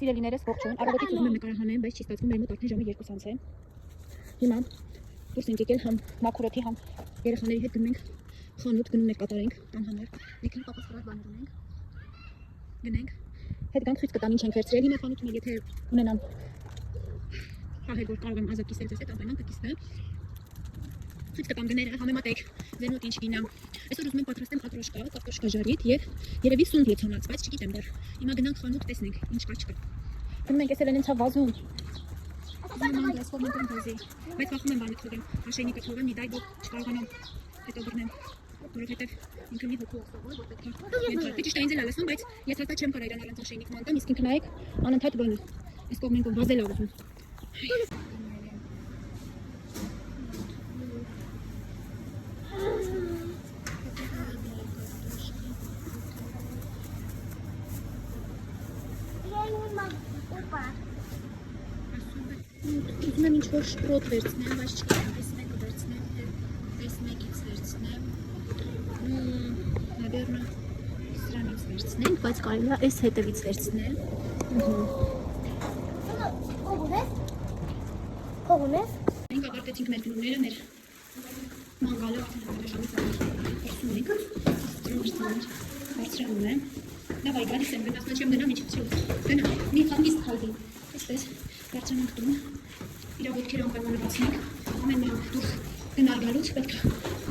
Սիրելիներս ողջույն, առավոտից ուզում եմ նկարահանեմ, բայց չի ստացվում, մեր մոտ արդեն ժամը 2:30 է։ Հիմա դուրս ենք եկել համ մաքուրոթի, համ երեխաների հետ գնում ենք խանութ, գնումներ կատարենք, տան համար։ Մի քիչ պապաս վրա բաներ ունենք։ Գնենք, հետ գանք ցույց կտամ ինչ ենք վերցրել։ Հիմա խանութում եմ, եթե ունենամ հաղեր, որ կարող եմ ազատ կիսել ձեզ հետ, անպայման կկիսվեմ։ Ցույց կտամ գները, համեմատեք ձեր մոտ ինչ գինա։ Այսօր ուզում եմ պատրաստեմ կարտոշկա ժարիտ եւ երևի սունդ լցոնած, բայց չգիտեմ դեռ։ Հիմա գնանք խանութ, տեսնենք ինչ կա չկա։ Գնում ենք, էսել են ինձ վազում։ Բայց վախում եմ բանը թողեմ, հաշեյնիկը թողեմ, մի դայ դու չկարողանամ հետո բռնեմ, որովհետեւ ինքը մի հոգու ախտավոր, որ պետք է ենթարկվի, ճիշտ է ինձ էլ ասում, բայց ես հաստատ չեմ կարող իրան առանց հաշեյնիկն անտամ, իսկ ինքը նայեք, անընդհատ բանը, այս կողմեն վազել ա ուզում։ Ուզում եմ ինչ-որ շպրոտ վերցնեմ, բայց չգիտեմ, այս մեկը վերցնեմ, այս մեկից վերցնեմ, նավերնը սրանից վերցնենք, բայց կարելի է այս հետևից վերցնել։ Փող ունես? Մենք ավարտեցինք մեր գնումները, մեր մանգալը ժամից վերցնում ենք, վերցրանում եմ, դավայ գալիս եմ, գնացնա չեմ գնամ, ինչ գնա, մի խանգիստ խալվի, այսպես վերցրանանք տուն, իրա ոտքերը անպայմանացնենք, ամեն մենակ դուր գնալ գալուց, պետք է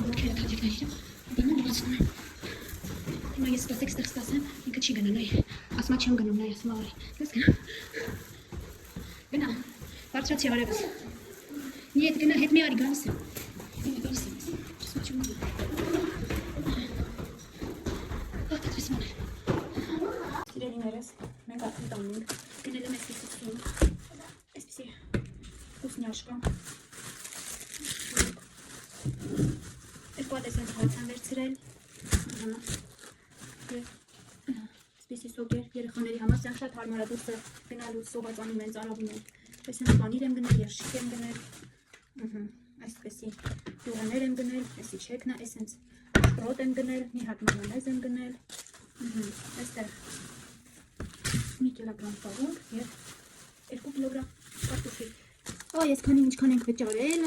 ոտքերը թաթիկների բանը լվացնում եմ։ Հիմա ես սպասեք ստեղ ստասեմ, ինքը չի գնա, նայ, ասմա չեմ գնում, նայ, ասմա արի, ես գնա, բարձրացի արևս, մի հետ գնա, հետ մի արի գալիս եմ, հիմա գալիս եմ, ասմա չեմ գնում, ատատվես մանել։ Սիրելիներս, մենք արդեն տանում ենք, գնել եմ այսպիսի ծում, այսպիսի ուսնյաշկա, երկու հատ էսենց հաց եմ վերցրել, և այսպիսի սոկեր երեխաների համար, սրանք շատ հարմար է դուրսը գնալուց սովածանում են, ծարավում են, այսպես պանիր եմ գնել, երշիկ եմ գնել, այսպեսի յուղաներ եմ գնել, այսի չեքնա, այսենց շպրոտ եմ գնել, մի հատ մանանեզ եմ գնել, այստեղ մի կիլոգրամ պաղունք և 2 կիլոգրամ կարտոֆիլ։ Այս քանի ինչքան ենք վճարել,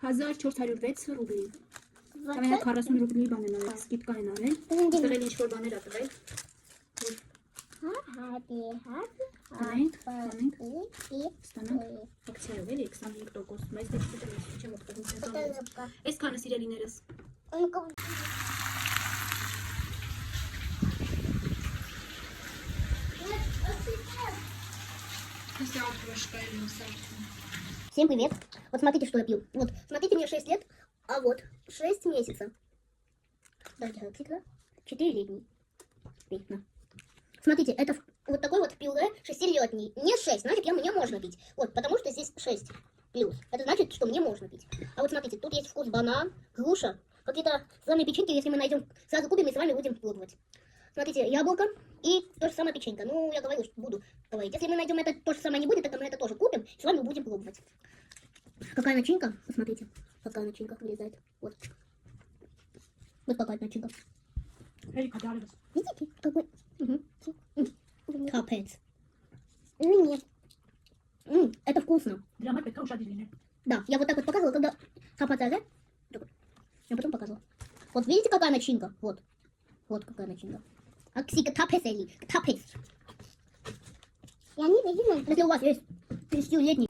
1406 ռուբլի։ Ամենակ 40 ռուբլի բան են արել, սկիպկա են արել, այստեղ էլ ինչ-որ բաներ ա տվել, անենք, ստանանք ակցիայով էլի 25%, բայց դե չգիտեմ, չեմ օգտվում սեզոնից։ Այսքանը սիրելիներս։ Всем привет! Вот смотрите, что я пью. Вот, смотрите, мне 6 лет, а вот 6 месяцев. Давайте цикла. 4 летний. Видно. Смотрите, это вот такой вот пюре 6-летний. Не 6, значит, мне можно пить. Вот, потому что здесь 6 плюс. Это значит, что мне можно пить. А вот смотрите, тут есть вкус банан, груша, какие-то слоеные печеньки, если мы найдем, сразу купим и с вами будем пробовать. Смотрите, яблоко и то же самое печенька. Ну, я говорю, что буду говорить. Если мы найдем это, то же самое не будет, то мы это тоже купим, и с вами будем пробовать. Какая начинка? Посмотрите, какая начинка вылезает. Вот. Вот какая начинка. Видите? Какой? Капец. Нет. Это вкусно. Да, я вот так вот показывала, когда капаться, да? Я потом показывала. Вот видите, какая начинка? Вот. Вот какая начинка. Аксика тапес. Я не видела. Если у вас есть 30-летний.